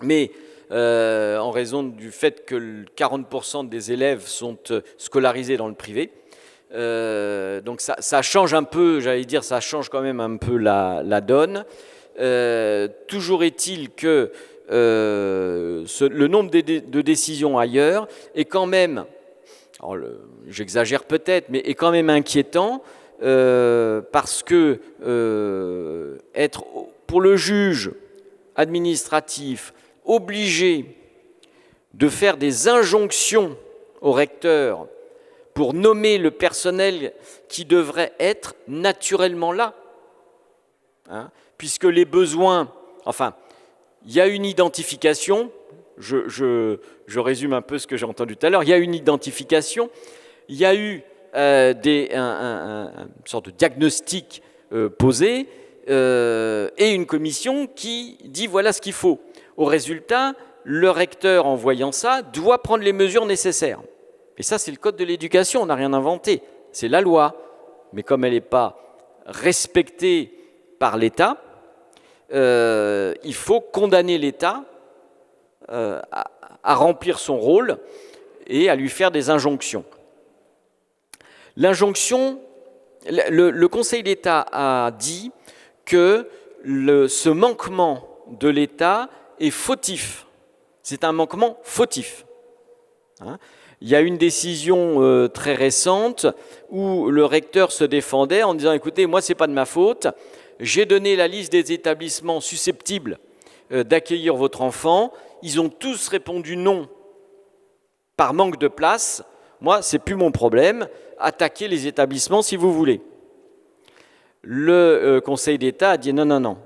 mais en raison du fait que 40% des élèves sont scolarisés dans le privé, donc ça change un peu, j'allais dire, ça change quand même un peu la donne. Toujours est-il que le nombre de décisions ailleurs est quand même, j'exagère peut-être, mais est quand même inquiétant parce que être pour le juge administratif obligé de faire des injonctions au recteur pour nommer le personnel qui devrait être naturellement là, puisque les besoins, enfin, il y a une identification, je résume un peu ce que j'ai entendu tout à l'heure, il y a une identification, il y a eu une sorte de diagnostic posé et une commission qui dit voilà ce qu'il faut. Au résultat, le recteur, en voyant ça, doit prendre les mesures nécessaires. Et ça, c'est le code de l'éducation, on n'a rien inventé, c'est la loi. Mais comme elle n'est pas respectée par l'État, il faut condamner l'État à remplir son rôle et à lui faire des injonctions. L'injonction, le Conseil d'État a dit que ce manquement de l'État est fautif. C'est un manquement fautif. Il y a une décision très récente où le recteur se défendait en disant « Écoutez, moi, ce n'est pas de ma faute. J'ai donné la liste des établissements susceptibles d'accueillir votre enfant. Ils ont tous répondu non par manque de place. Moi, ce n'est plus mon problème. Attaquez les établissements si vous voulez. » Le Conseil d'État a dit « Non, non, non.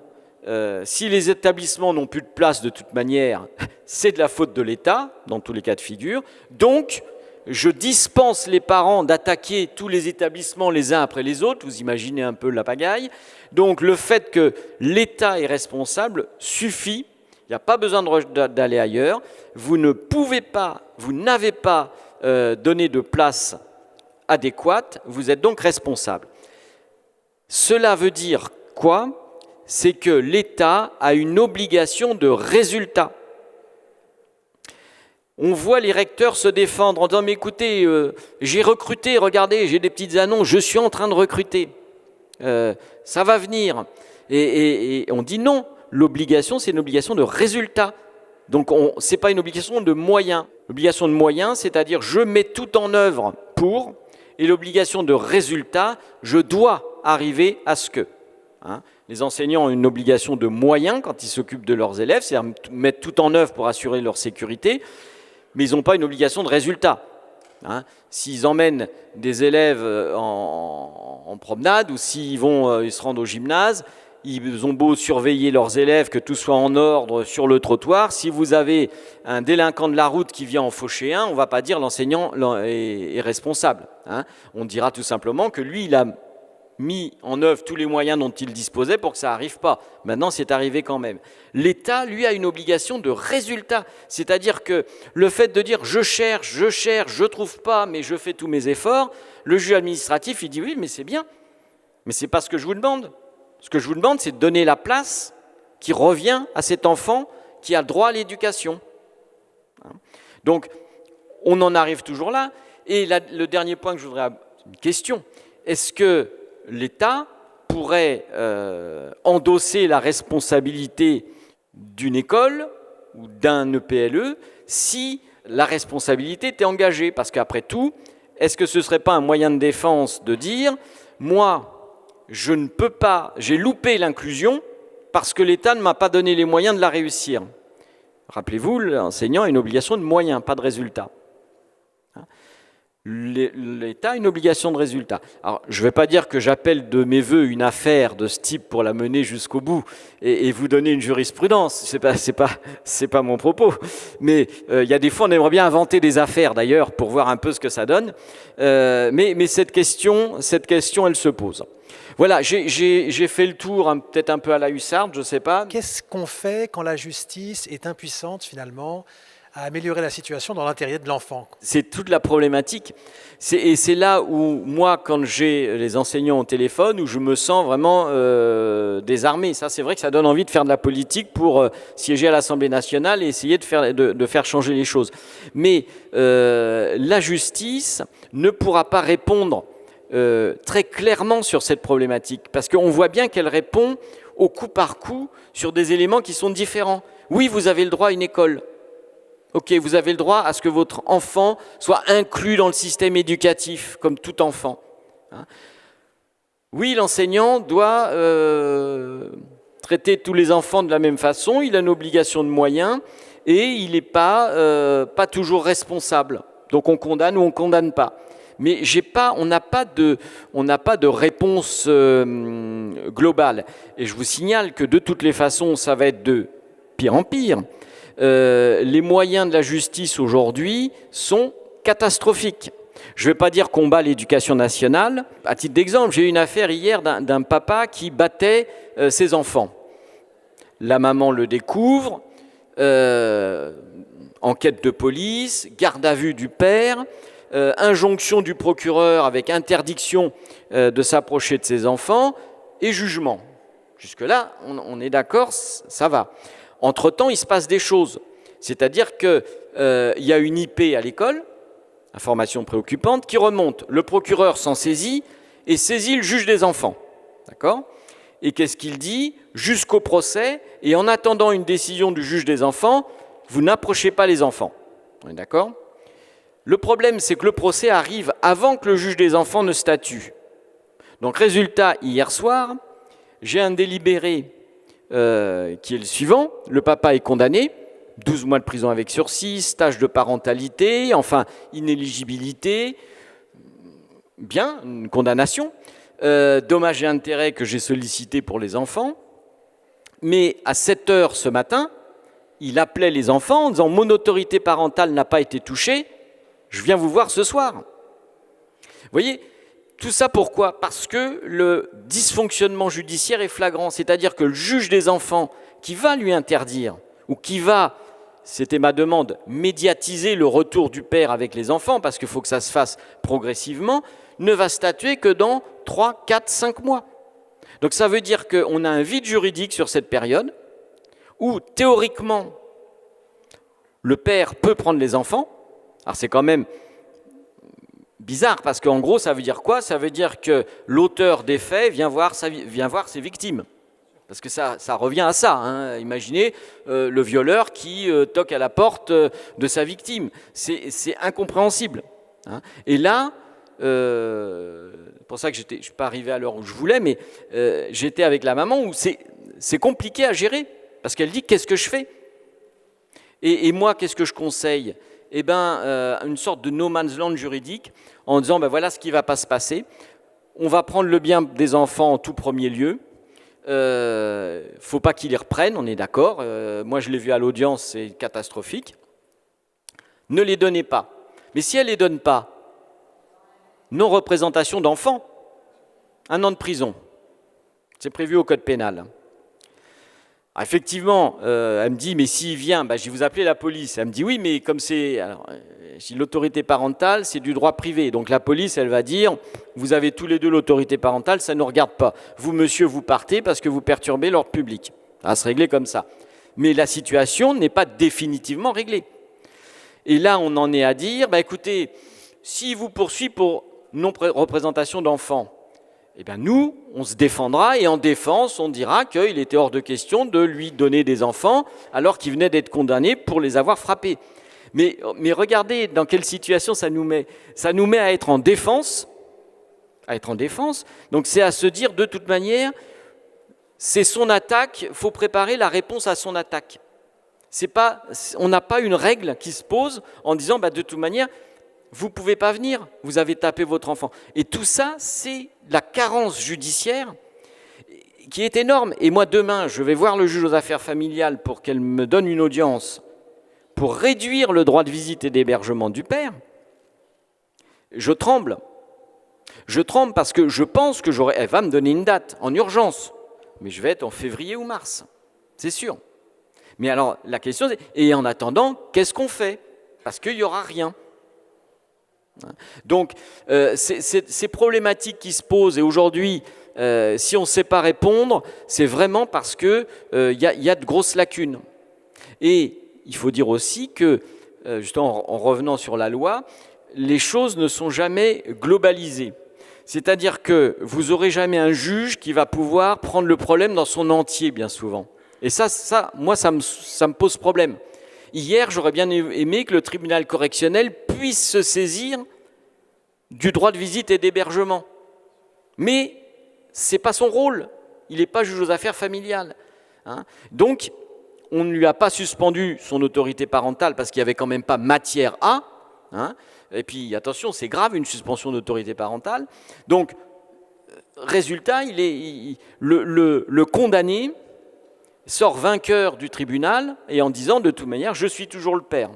Si les établissements n'ont plus de place de toute manière, c'est de la faute de l'État, dans tous les cas de figure. Donc, je dispense les parents d'attaquer tous les établissements les uns après les autres. Vous imaginez un peu la pagaille. Donc, le fait que l'État est responsable suffit. Il n'y a pas besoin d'aller ailleurs. Vous ne pouvez pas, vous n'avez pas donné de place adéquate. Vous êtes donc responsable. Cela veut dire quoi ? C'est que l'État a une obligation de résultat. On voit les recteurs se défendre en disant « Mais écoutez, j'ai recruté, regardez, j'ai des petites annonces, je suis en train de recruter. Ça va venir. » Et on dit non, l'obligation, c'est une obligation de résultat. Donc, ce n'est pas une obligation de moyens. L'obligation de moyens, c'est-à-dire je mets tout en œuvre pour, et l'obligation de résultat, je dois arriver à ce que. hein. Les enseignants ont une obligation de moyens quand ils s'occupent de leurs élèves, c'est-à-dire mettre tout en œuvre pour assurer leur sécurité, mais ils n'ont pas une obligation de résultat. Hein. S'ils emmènent des élèves en promenade ou s'ils ils se rendent au gymnase, ils ont beau surveiller leurs élèves, que tout soit en ordre sur le trottoir. Si vous avez un délinquant de la route qui vient en faucher un, on ne va pas dire l'enseignant est responsable. Hein. On dira tout simplement que lui, il a mis en œuvre tous les moyens dont il disposait pour que ça n'arrive pas. Maintenant, c'est arrivé quand même. L'État, lui, a une obligation de résultat. C'est-à-dire que le fait de dire « je cherche, je trouve pas, mais je fais tous mes efforts », le juge administratif, il dit « oui, mais c'est bien, mais c'est pas ce que je vous demande. Ce que je vous demande, c'est de donner la place qui revient à cet enfant qui a le droit à l'éducation. » Donc, on en arrive toujours là. Et le dernier point que je voudrais... Une question. Est-ce que l'État pourrait endosser la responsabilité d'une école ou d'un EPLE si la responsabilité était engagée? Parce qu'après tout, est-ce que ce ne serait pas un moyen de défense de dire « moi, je ne peux pas, j'ai loupé l'inclusion parce que l'État ne m'a pas donné les moyens de la réussir ». Rappelez-vous, l'enseignant a une obligation de moyens, pas de résultats. L'État a une obligation de résultat. Alors, je ne vais pas dire que j'appelle de mes voeux une affaire de ce type pour la mener jusqu'au bout et vous donner une jurisprudence. C'est pas mon propos. Mais il y a des fois, on aimerait bien inventer des affaires d'ailleurs pour voir un peu ce que ça donne. Mais cette question, elle se pose. Voilà, j'ai fait le tour, hein, peut-être un peu à la hussarde, je ne sais pas. Qu'est-ce qu'on fait quand la justice est impuissante finalement à améliorer la situation dans l'intérêt de l'enfant? C'est toute la problématique. Et c'est là où, moi, quand j'ai les enseignants au téléphone, où je me sens vraiment désarmé. Ça, c'est vrai que ça donne envie de faire de la politique pour siéger à l'Assemblée nationale et essayer de faire changer les choses. Mais la justice ne pourra pas répondre très clairement sur cette problématique, parce qu'on voit bien qu'elle répond au coup par coup sur des éléments qui sont différents. Oui, vous avez le droit à une école. Ok, vous avez le droit à ce que votre enfant soit inclus dans le système éducatif, comme tout enfant. Oui, l'enseignant doit traiter tous les enfants de la même façon, il a une obligation de moyens, et il n'est pas toujours responsable. Donc on condamne ou on ne condamne pas. Mais on n'a pas de réponse globale. Et je vous signale que de toutes les façons, ça va être de pire en pire. Les moyens de la justice aujourd'hui sont catastrophiques. Je ne vais pas dire qu'on bat l'éducation nationale. À titre d'exemple, j'ai eu une affaire hier d'un papa qui battait ses enfants. La maman le découvre, enquête de police, garde à vue du père, injonction du procureur avec interdiction de s'approcher de ses enfants et jugement. Jusque-là, on est d'accord, ça va. Entre-temps, il se passe des choses. C'est-à-dire qu'il y a une IP à l'école, information préoccupante, qui remonte. Le procureur s'en saisit et saisit le juge des enfants. D'accord ? Et qu'est-ce qu'il dit ? Jusqu'au procès, et en attendant une décision du juge des enfants, vous n'approchez pas les enfants. On est d'accord ? Le problème, c'est que le procès arrive avant que le juge des enfants ne statue. Donc, résultat, hier soir, j'ai un délibéré qui est le suivant. Le papa est condamné, 12 mois de prison avec sursis, stage de parentalité, enfin, inéligibilité. Bien, une condamnation. Dommages et intérêts que j'ai sollicité pour les enfants. Mais à 7 heures ce matin, il appelait les enfants en disant « Mon autorité parentale n'a pas été touchée, je viens vous voir ce soir. » Vous voyez, tout ça pourquoi ? Parce que le dysfonctionnement judiciaire est flagrant, c'est-à-dire que le juge des enfants qui va lui interdire, ou qui va, c'était ma demande, médiatiser le retour du père avec les enfants, parce qu'il faut que ça se fasse progressivement, ne va statuer que dans 3, 4, 5 mois. Donc ça veut dire qu'on a un vide juridique sur cette période, où théoriquement, le père peut prendre les enfants. Alors c'est quand même bizarre, parce qu'en gros, ça veut dire quoi ? Ça veut dire que l'auteur des faits vient voir ses victimes. Parce que ça revient à ça. Hein. Imaginez le violeur qui toque à la porte de sa victime. C'est incompréhensible. Hein. Et là, pour ça que je ne suis pas arrivé à l'heure où je voulais, mais j'étais avec la maman où c'est compliqué à gérer, parce qu'elle dit « qu'est-ce que je fais ?» Et moi, qu'est-ce que je conseille? Eh bien, une sorte de no man's land juridique, en disant ben voilà ce qui ne va pas se passer. On va prendre le bien des enfants en tout premier lieu. Faut pas qu'ils les reprennent, on est d'accord. Moi, je l'ai vu à l'audience, c'est catastrophique. Ne les donnez pas. Mais si elle ne les donne pas, non-représentation d'enfants, 1 an de prison. C'est prévu au code pénal. Alors effectivement, elle me dit, mais s'il vient, je vais vous appeler la police. Elle me dit, oui, mais comme c'est l'autorité parentale, c'est du droit privé. Donc la police, elle va dire, vous avez tous les deux l'autorité parentale, ça ne nous regarde pas. Vous, monsieur, vous partez parce que vous perturbez l'ordre public. Ça va se régler comme ça. Mais la situation n'est pas définitivement réglée. Et là, on en est à dire, écoutez, s'il vous poursuit pour non-représentation d'enfants, eh bien nous, on se défendra et en défense, on dira qu'il était hors de question de lui donner des enfants alors qu'il venait d'être condamné pour les avoir frappés. Mais regardez dans quelle situation ça nous met. Ça nous met à être en défense. Donc c'est à se dire de toute manière, c'est son attaque, il faut préparer la réponse à son attaque. On n'a pas une règle qui se pose en disant de toute manière, vous ne pouvez pas venir, vous avez tapé votre enfant. Et tout ça, c'est la carence judiciaire qui est énorme. Et moi, demain, je vais voir le juge aux affaires familiales pour qu'elle me donne une audience pour réduire le droit de visite et d'hébergement du père. Je tremble. Je tremble parce que je pense que elle va me donner une date en urgence. Mais je vais être en février ou mars, c'est sûr. Mais alors, la question, c'est, et en attendant, qu'est-ce qu'on fait? Parce qu'il n'y aura rien. Donc, ces problématiques qui se posent, et aujourd'hui, si on ne sait pas répondre, c'est vraiment parce qu'il y a de grosses lacunes. Et il faut dire aussi que, justement, en revenant sur la loi, les choses ne sont jamais globalisées. C'est-à-dire que vous n'aurez jamais un juge qui va pouvoir prendre le problème dans son entier, bien souvent. Et moi, ça me pose problème. Hier, j'aurais bien aimé que le tribunal correctionnel puisse se saisir du droit de visite et d'hébergement. Mais ce n'est pas son rôle. Il n'est pas juge aux affaires familiales. Donc, on ne lui a pas suspendu son autorité parentale parce qu'il n'y avait quand même pas matière à. Et puis, attention, c'est grave, une suspension d'autorité parentale. Donc, résultat, le condamné sort vainqueur du tribunal et en disant de toute manière, je suis toujours le père.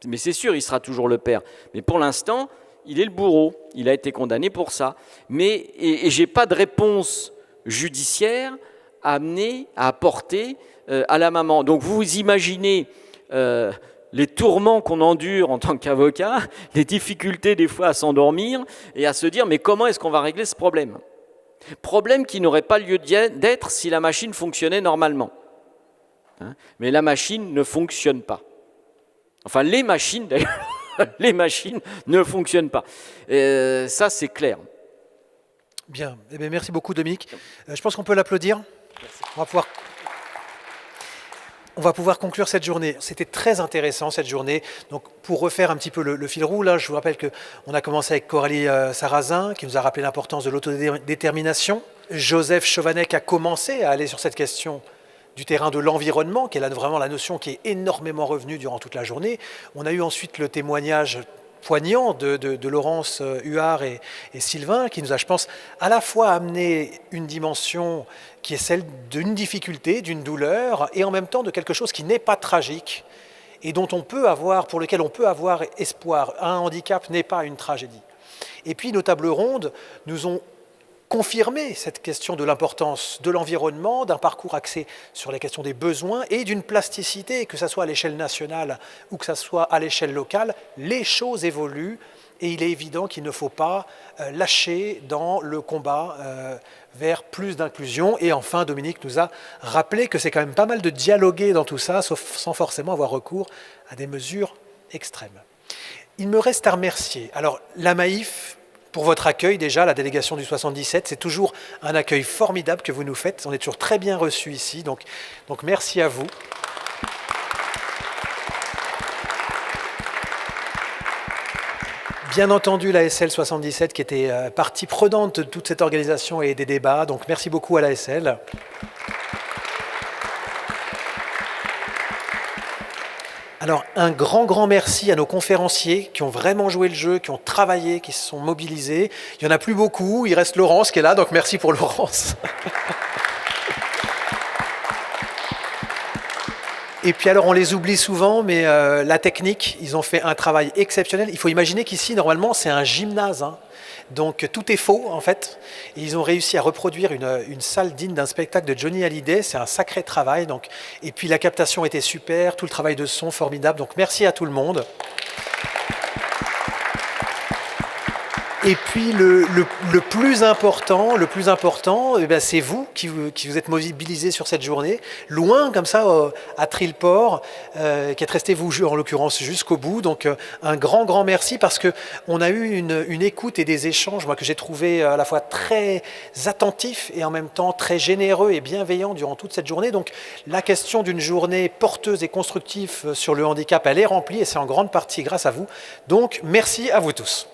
Mais c'est sûr, il sera toujours le père. Mais pour l'instant, il est le bourreau. Il a été condamné pour ça. Et je n'ai pas de réponse judiciaire à amener, à apporter à la maman. Donc vous imaginez les tourments qu'on endure en tant qu'avocat, les difficultés des fois à s'endormir et à se dire mais comment est-ce qu'on va régler ce problème ? Problème qui n'aurait pas lieu d'être si la machine fonctionnait normalement. Mais la machine ne fonctionne pas. Enfin, les machines, d'ailleurs, les machines ne fonctionnent pas. Ça, c'est clair. Bien. Eh bien, merci beaucoup, Dominique. Je pense qu'on peut l'applaudir. On va pouvoir conclure cette journée. C'était très intéressant cette journée. Donc, pour refaire un petit peu le fil rouge, là, je vous rappelle qu'on a commencé avec Coralie Sarrazin, qui nous a rappelé l'importance de l'autodétermination. Joseph Chovanec a commencé à aller sur cette question du terrain de l'environnement, qui est là vraiment la notion qui est énormément revenue durant toute la journée. On a eu ensuite le témoignage poignant de Laurence Huard et Sylvain, qui nous a, je pense, à la fois amené une dimension qui est celle d'une difficulté, d'une douleur, et en même temps de quelque chose qui n'est pas tragique, et dont on peut avoir, pour lequel on peut avoir espoir. Un handicap n'est pas une tragédie. Et puis nos tables rondes nous ont confirmé cette question de l'importance de l'environnement, d'un parcours axé sur les questions des besoins et d'une plasticité, que ce soit à l'échelle nationale ou que ce soit à l'échelle locale. Les choses évoluent et il est évident qu'il ne faut pas lâcher dans le combat vers plus d'inclusion. Et enfin, Dominique nous a rappelé que c'est quand même pas mal de dialoguer dans tout ça, sans forcément avoir recours à des mesures extrêmes. Il me reste à remercier. Alors, la Maïf, pour votre accueil déjà, la délégation du 77, c'est toujours un accueil formidable que vous nous faites. On est toujours très bien reçus ici, donc merci à vous. bien entendu l'ASL 77 qui était partie prenante de toute cette organisation et des débats. Donc merci beaucoup à l'ASL. Alors un grand merci à nos conférenciers qui ont vraiment joué le jeu, qui ont travaillé, qui se sont mobilisés. Il n'y en a plus beaucoup, il reste Laurence qui est là, donc merci pour Laurence. Et puis alors on les oublie souvent, mais la technique, ils ont fait un travail exceptionnel. Il faut imaginer qu'ici, normalement, c'est un gymnase. Donc tout est faux en fait. Et ils ont réussi à reproduire une salle digne d'un spectacle de Johnny Hallyday. C'est un sacré travail. Donc, et puis la captation était super, tout le travail de son formidable. Donc merci à tout le monde. Et puis le plus important, eh bien, c'est vous qui vous êtes mobilisés sur cette journée, loin comme ça à Trillport, qui êtes restés vous en l'occurrence jusqu'au bout. Donc un grand merci parce que on a eu une écoute et des échanges moi que j'ai trouvé à la fois très attentifs et en même temps très généreux et bienveillants durant toute cette journée. Donc la question d'une journée porteuse et constructive sur le handicap, elle est remplie et c'est en grande partie grâce à vous. Donc merci à vous tous.